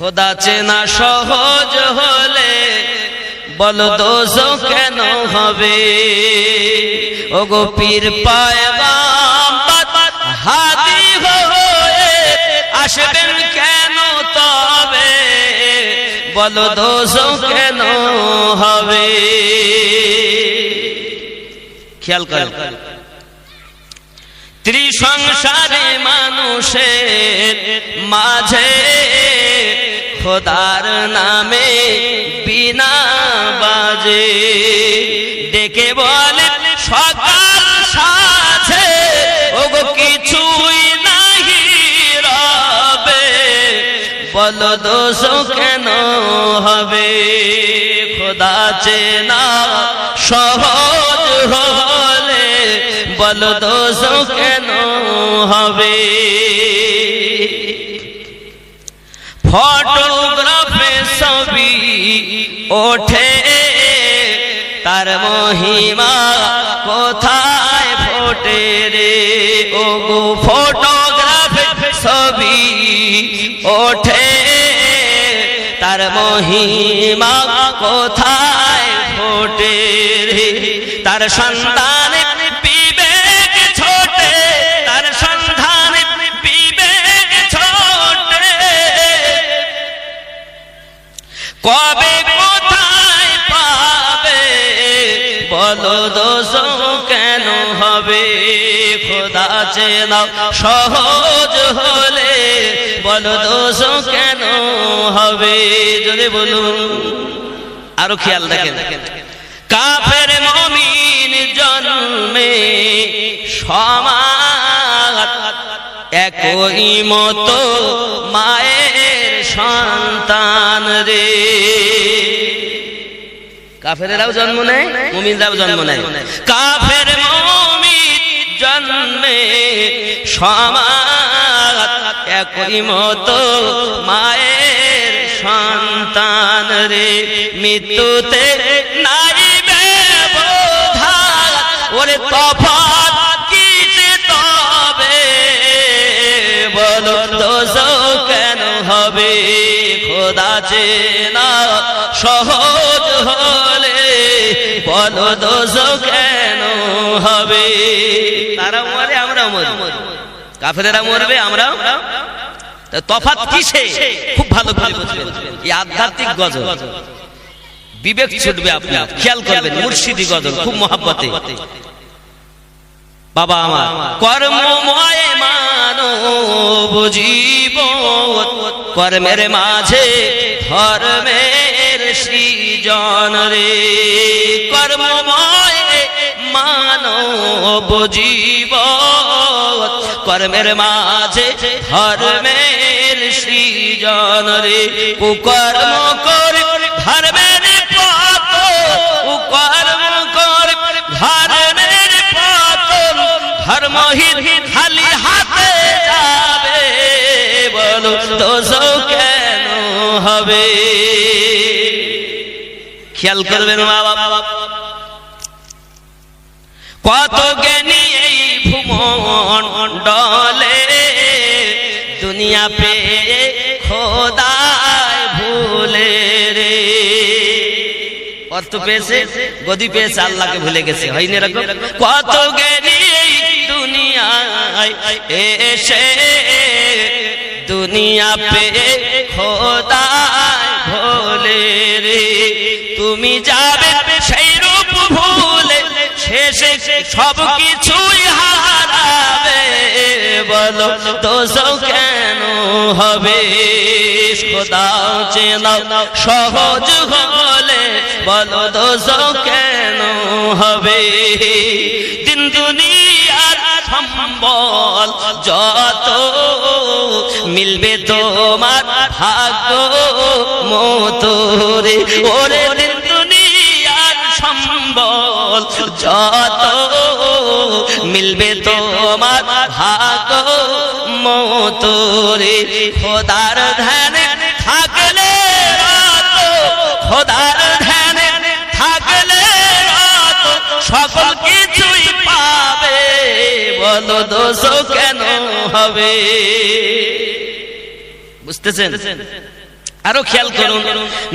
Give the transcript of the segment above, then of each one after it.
খোদা চেনা সহজ হলে বলো দোজখ কেন হবে? ওগো পীর পয়গম্বর হাদী হয়ে আসবেন কেন তবে? বলো দোজখ কেন হবে? খেয়াল করো, ত্রিসংসারে মানুষের মাঝে খোদার নামে বিনা বাজে, ডেকে বলে সকাল সাথে ওগো কিছুই নাহি রবে, বলো দোজখ কেন হবে? খোদা চেনা সহজ হলে বলো দোজখ কেন হবে? ফটোগ্রাফে ছবি ওঠে তার মহিমা কোথায় ফোটে রে? ওগো ফটোগ্রাফে ছবি ওঠে তার মহিমা কোথায় ফোটে রে? তার সন্তান বিবেক ছোটে, তার সন্ধান বিবেক ছোটে, কবে কোথায় পাবে? বলো দোজখ কেন হবে? খোদা চেনা সহজ হলে বলো দোজখ কেন হবে? জোরে বলুন, আরো খেয়াল রাখেন, কাফের মুমিন জন্মে সমান, একই মতো মায়ের সন্তান রে। কাফেরেরাও জন্ম নেয়, মুমিনরাও জন্ম নেয়। কাফের মুমিন জন্মে সমান, একই মতো মায়ের সন্তান রে। মৃত্যুতে নাই ব্যবধান, ওরে তফাৎ কি যে তবে? বলো দোজখ কেন হবে? খোদা চেনা সহজ হলে বলো দোজখ কেন হবে? তারা মরে, আমরাও মরি, কাফেরেরা মরবে, আমরাও। তফাৎ কিসে? খুব ভালো করে বুঝবেন, এই আধ্যাত্মিক গজল বিবেক ছুটবে আপনার, খেয়াল করবেন। মুর্শিদি গজল খুব মহব্বতে। বাবা আমার কর্মময় মানব জীবন, কর্মের মাঝে ধর্মের সৃজন রে। কর্মময় মানব জীবন, কর্মের মাঝে ধর্মের সৃজন রে। কুকর্ম করে ধর্মের পতন, কুকর্ম করে ধর্মের পতন, ধর্মহীন খালি হাতে যাবে, বলো দোজখ কেন হবে? খেয়াল করবেন মা বাবা, কত জ্ঞানী এই ভুমণ্ডলে, দুনিয়া পেয়ে খোদায় ভুলে রে। অর্থ পেয়েছে, গদি পেয়েছে, আল্লাহকে ভুলে গেছে, হয়নি এরকম? কত জ্ঞানী এই দুনিয়ায় এসে, দুনিয়া পেয়ে খোদায় ভুলে রে। তুমি যাবে সেই রূপ ভুলে, শেষে সব কিছুই হারাবে, বলো দোজখ কেন হবে? খোদা চেনা সহজ হলে বলো দোজখ কেন হবে? দিন দুনিয়ার সম্বল যত মিলবে তোমার ভাগ্য মতো রে। ওরে দিন দুনিয়ার সম্বল যত মিলবে তোমার ভাগ্য মতো রে। খোদার ধ্যানে থাকলে রাত, খোদার ধ্যানে থাকলে রাত, সকল কিছুই পাবে, বলো দোজখ কেন হবে? বুঝতেছেন? আরো খেয়াল করুন,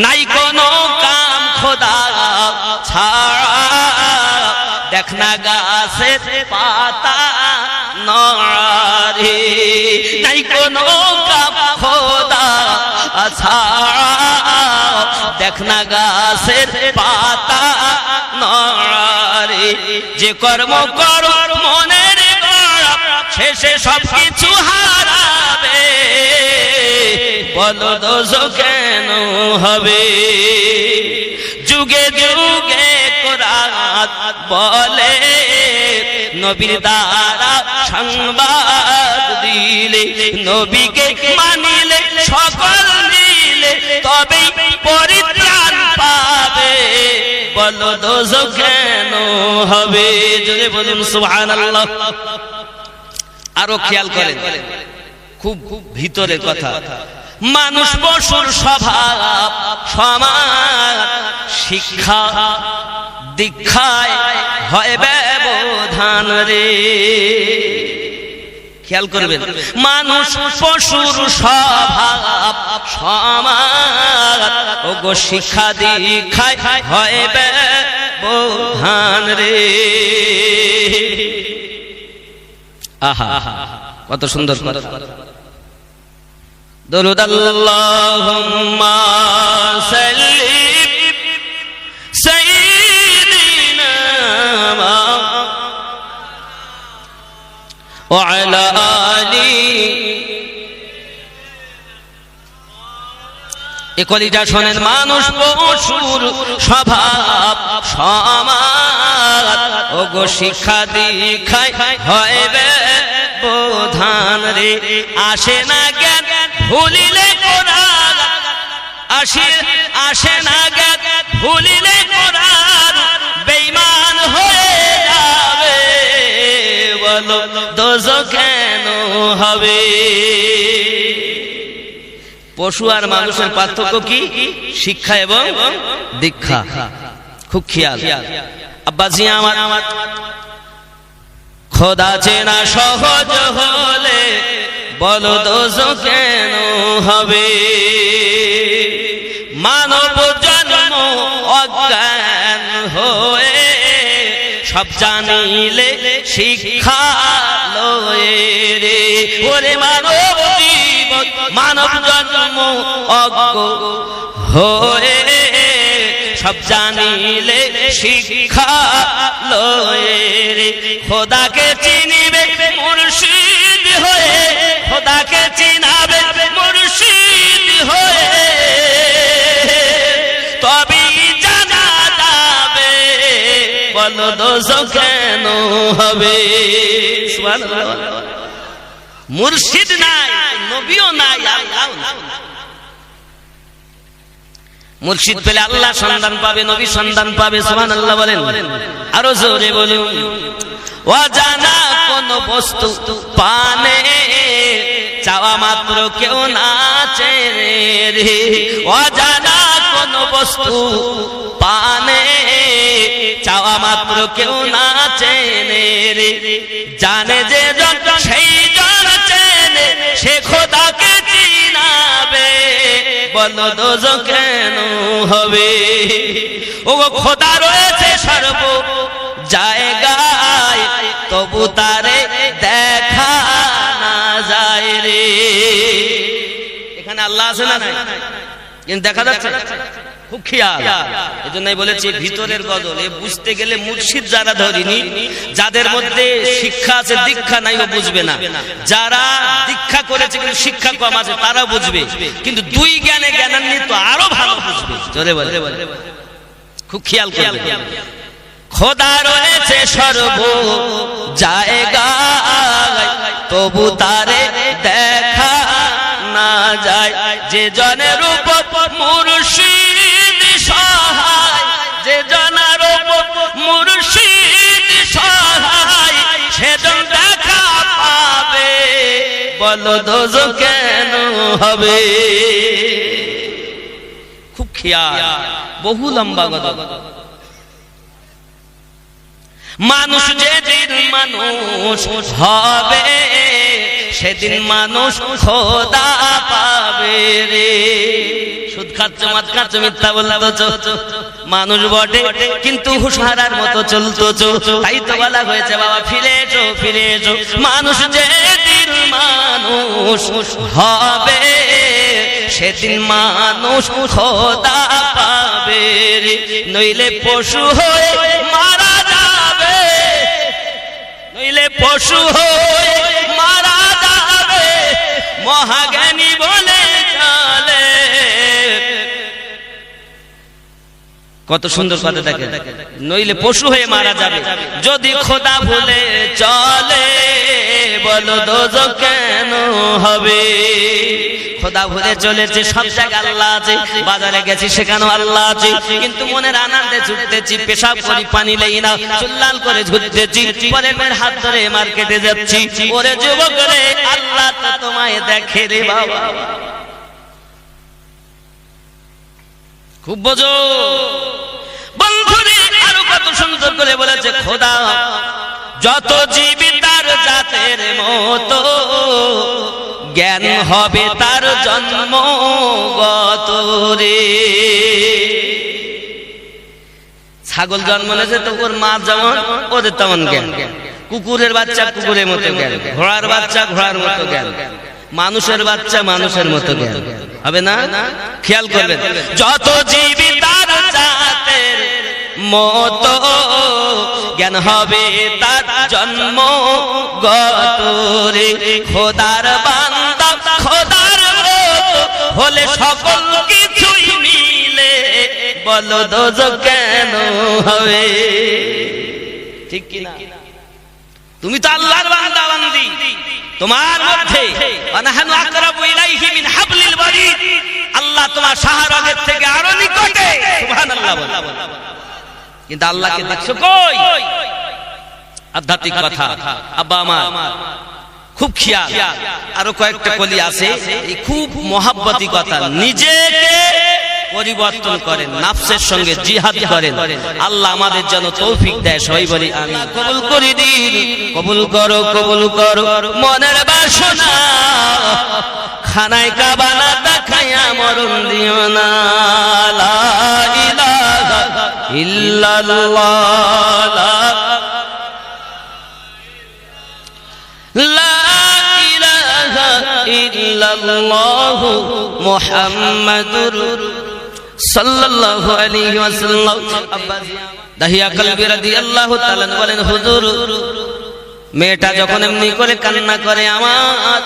নাই কোনো কাম খোদা ছাড়া, দেখ না গাছের পাতা নড়ে, নাই কোনো কাম খোদা ছাড়া, দেখ না গাছের পাতা নড়ে, যে কর্ম কর মনের গড়া শেষে সব কিছু হারাবে, বলো দোজখ কেন হবে? যুগে যুগে কোরআন বলে, নবীর দ্বারা সংবাদ দিলে, নবীকে মানিলে সকল মিলে তবেই পরিত্রাণ পাবে, বলো দোজখ কেন হবে? জোরে বলুন সুবহানাল্লাহ। আরো খেয়াল করেন, খুব ভিতরের কথা, মানুষ পশুর স্বভাব সমান, শিক্ষা দীক্ষায় হয় ব্যবধান রে। খেয়াল করবেন, মানুষ পশুর স্বভাব সমান, ওগো শিক্ষা দীক্ষায় হয় ব্যবধান রে। আহা কত সুন্দর কথা। দরুদ আল্লাহুম্মা সাল্লি সাইয়্যিদিনা ওয়া আলা আলি। এই কলিটা শোনেন, মানুষ পশুর স্বভাব সমান, ওগো শিক্ষা দীক্ষায় হয় ব্যবধান রে। আসে না জ্ঞান ভুলিলে কোরআন, আসে না জ্ঞান ভুলিলে কোরআন, বেঈমান হয়ে যাবে, বলো দোজখ কেন হবে? পশু আর মানুষের পার্থক্য কি? শিক্ষা এবং দীক্ষা। খুব খেয়াল। আব্বাজি আমার, খোদা চেনা সহজ হলে বলো দোজখ কেন হবে? মানব জন্ম অজ্ঞান হয়ে, সব জানিলে শিক্ষা লয়ে রে। ওরে মানব জীবন, মানব জন্ম অজ্ঞ হয়ে, সব জানিলে শিক্ষা লয়ে রে। খোদাকে চিনিবে মুর্শিদ হয়ে, খোদাকে চিনাবে মুর্শিদ হয়ে, তবেই জানা যাবে, বলো দোজখ কেন হবে? সুবহানাল্লাহ। মুর্শিদ নাই, নবীও নাই, আল্লাহ নাই। মুর্শিদ পেলে আল্লাহ সন্ধান পাবে, নবী সন্ধান পাবে। সুবহানাল্লাহ বলেন, আরো জোরে বলুন। অজানা কোন বস্তু পানে চাওয়া মাত্র কেউ নাচে রে। অজানা কোন বস্তু পানে চাওয়া মাত্র কেউ নাচে রে। জানে যে জন সেই জন চেনে, সে খোদাকে চিনাবে, বলো দোজখ কেন হবে? ও খোদা রয়েছে সর্ব জায়গায়, তবু তারে দেখা না যায় রে। এখানে আল্লাহ আছে না নাই? কিন্তু দেখা যাচ্ছে খুব খেয়াল। এজন্যই বলেছি ভিতরের গজল এ বুঝতে গেলে মুর্শিদ যারা ধরিনি, যাদের মধ্যে শিক্ষা আছে দীক্ষা নাই, ও বুঝবে না। যারা দীক্ষা করেছে কিন্তু শিক্ষা কম আছে তারা বুঝবে, কিন্তু দুই জ্ঞানে জ্ঞানান্বিত তো আরো ভালো বুঝবে। জোরে বলে, খুব খেয়াল করবে। খোদা রয়েছে সর্ব জায়গায়, তবু তারে দেখা না যায়, যে জনের উপর মুর্শিদ সহায়, যে জনের উপর মুর্শিদ সহায়, সেজন দেখা পাবে, বলো দোজখ কেন হবে? খুব খেয়াল, বহু লম্বা গজল। মানুষ যেদিন মানুষ হবে, সেদিন মানুষ খোদা পাবে রে। খাচ্ছ মদ খাচ্ছ মিথ্যা বলতো মানুষ বটে কিন্তু হুশহারার মতো চলতো তাই তো বলা হয়েছে বাবা ফিরে এসো মানুষ যেদিন মানুষ হবে সেদিন মানুষ খোদা পাবে নইলে পশু হয়ে মারা যাবে নইলে পশু হয়ে মারা যাবে মহাজ্ঞানী বলে চলে কত সুন্দর কথা দেখেন নইলে পশু হয়ে মারা যাবে যদি খোদা ভুলে চলে বলো দোজখ কেন হবে খোদা ভুলে চলেছে সব জায়গায় আল্লাহ আছে বাজারে গেছি সেখানেও আল্লাহ আছে কিন্তু মনের আনন্দে ছুটতেছি পেশাব করি পানি লেই না চুল্লাল করে ঝুলতেছি পরের মেয়ের হাত ধরে মার্কেটে যাচ্ছি ওরে যুবক রে আল্লাহ তো তোমায় দেখে রে বাবা খুব বোঝো বন্ধুরে আরো কত সুন্দর করে বলেছে খোদা যত জীবী তার জাতের মতো জ্ঞান হবে তার জন্মগত রে ছাগল জন্ম নিয়েছে তো ওর মা যেমন ওদের তেমন জ্ঞান কুকুরের বাচ্চা কুকুরের মতো জ্ঞান ঘোড়ার বাচ্চা ঘোড়ার মতো জ্ঞান মানুষের বাচ্চা মানুষের মতো জ্ঞান হবে না খেয়াল করবেন যত জীবী তার জাতের মতো জ্ঞান হবে তার জন্মগত রে খোদার বান্দা খোদার মতো হলে সকল কিছুই মিলে বলো দোজখ কেন হবে ঠিক কি না তুমি তো আল্লাহর বান্দা বান্দি তোমার মধ্যে আনাহানু আকরাবু ইলাইহি মিন হাবলিল ওয়ারিদ আল্লাহ তোমার শাহরগের থেকে আরো নিকটে সুবহানাল্লাহ বল কিন্তু আল্লাহকে দেখছো কই আধ্যাত্মিক কথা আব্বা আমার খুব খেয়াল আরো কয়েকটা কলি আছে এই খুব মহাব্বতি কথা নিজেকে পরিবর্তন করেন নাফসের সঙ্গে জিহাদ করেন আল্লাহ আমাদের জন্য তৌফিক দেয় সবাই বলি আমিন কবুল করে দিন কবুল করো মনের বাসনা খানায় কাবা না দেখাইয়া মরণ দিও না লা ইলাহা ইল্লাল্লাহ লা ইলাহা ইল্লাল্লাহ মুহাম্মাদুর সাল্লাল্লাহু আলাইহি ওয়াসাল্লাম দাহিয়া কলবি রাদিয়াল্লাহু তাআলা বলেন হুজুর মেয়েটা যখন এমনি করে কান্না করে আমার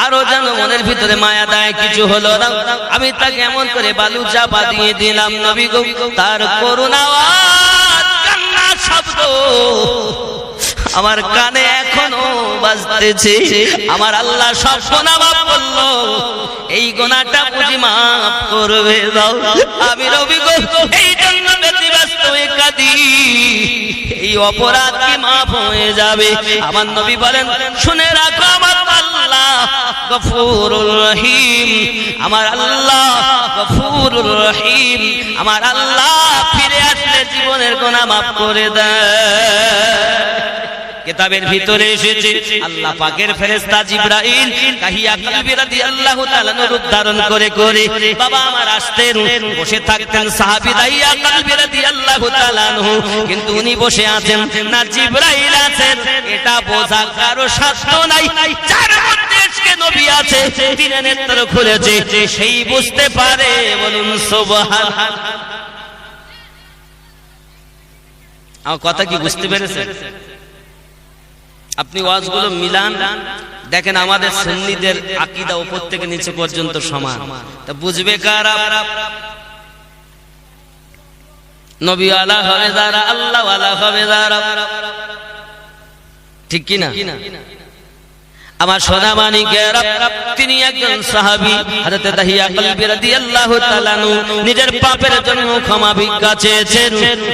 আরো যেন মনের ভিতরে মায়া দেয় কিছু হলো না আমি তাকে এমন করে বালু চাপা দিয়ে দিলাম নবী গো তার করুণা কান্না শব্দ আমার কানে এখনো বাজতেছে আমার আল্লাহ সব গুনাহ মাফ করলো এই গুনাহটা বুঝি মাফ করবে দাও আমি নবী গো এই জন্য ব্যতিব্যস্ত হয়ে কাঁদি এই অপরাধ কি মাফ হয়ে যাবে আমার নবী বলেন শুনে রাখো আমার আল্লাহ গফুরুর রহিম আমার আল্লাহ গফুরুর রহিম আমার আল্লাহ ফিরে আসলে জীবনের গুনাহ মাফ করে দেয় কিতাবের ভিতরে এসেছে আল্লাহ পাকের ফেরেশতা জিবরাইল কাহিয়া কলবি রাদিয়াল্লাহু তাআলা রূপ ধারণ করে বাবা আমার আসতেন বসে থাকতেন সাহাবী দাইয়া কলবি রাদিয়াল্লাহু তাআলা কিন্তু উনি বসে আছেন না জিবরাইল আছেন এটা বোঝা কারো সাধ্য নাই যার মধ্যে আজকে নবী আছে তিনি নেত্র খুলেছে সেই বুঝতে পারে বলুন সুবহানাল্লাহ আমার কথা কি বুঝতে পেরেছেন আপনি ওয়াজগুলো মিলান দেখেন আমাদের সুন্নিদের আকীদা উপর থেকে নিচে পর্যন্ত সমান তা বুঝবে কারা নবী ওয়ালা হবে যারা আল্লাহ ওয়ালা হবে যারা ঠিক কি না আমার সোনা মানিকেরা তিনি একজন সাহাবী হযরত দাহিয়া কলবি রাদিয়াল্লাহু তাআলা নিজের পাপের জন্য ক্ষমা ভিক্ষা চেয়েছেন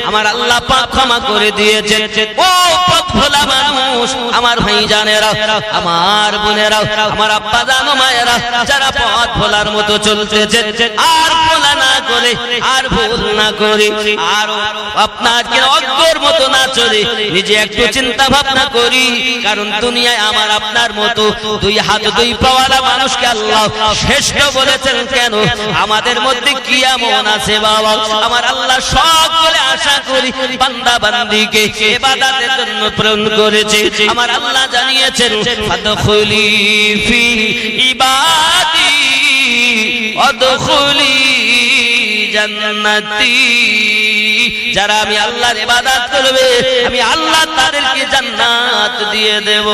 আমার আল্লাহ পাক ক্ষমা করে দিয়েছেন ও পথ ভোলা মানুষ আমার ভাইজানেরা আমার বোনেরা আমার আব্বা জানো মায়েরা যারা পথ ভোলার মতো চলতেছে আর ভোলা না করে আর ভুল না করে আর আপনাকে অজ্ঞর মতো না চলে নিজে একটু চিন্তা ভাবনা করি। কারণ দুনিয়ায় আমার আপনার মতো দুই হাত দুই পাওয়ালা মানুষকে আল্লাহ শ্রেষ্ঠ বলেছেন কেন? আমাদের মধ্যে কি এমন আছে বাবা? আমার আল্লাহ সকলে আশা করি বান্দা বান্দিকে ইবাদতের জন্য প্রেরণ করেছে। আমার আল্লাহ জানিয়েছেন ফাদখুলি ফি ইবাদি ওয়াদখুলি জান্নাতি। যারা আমি আল্লাহর ইবাদত করবে আমি আল্লাহ তাদেরকে জান্নাত দিয়ে দেব।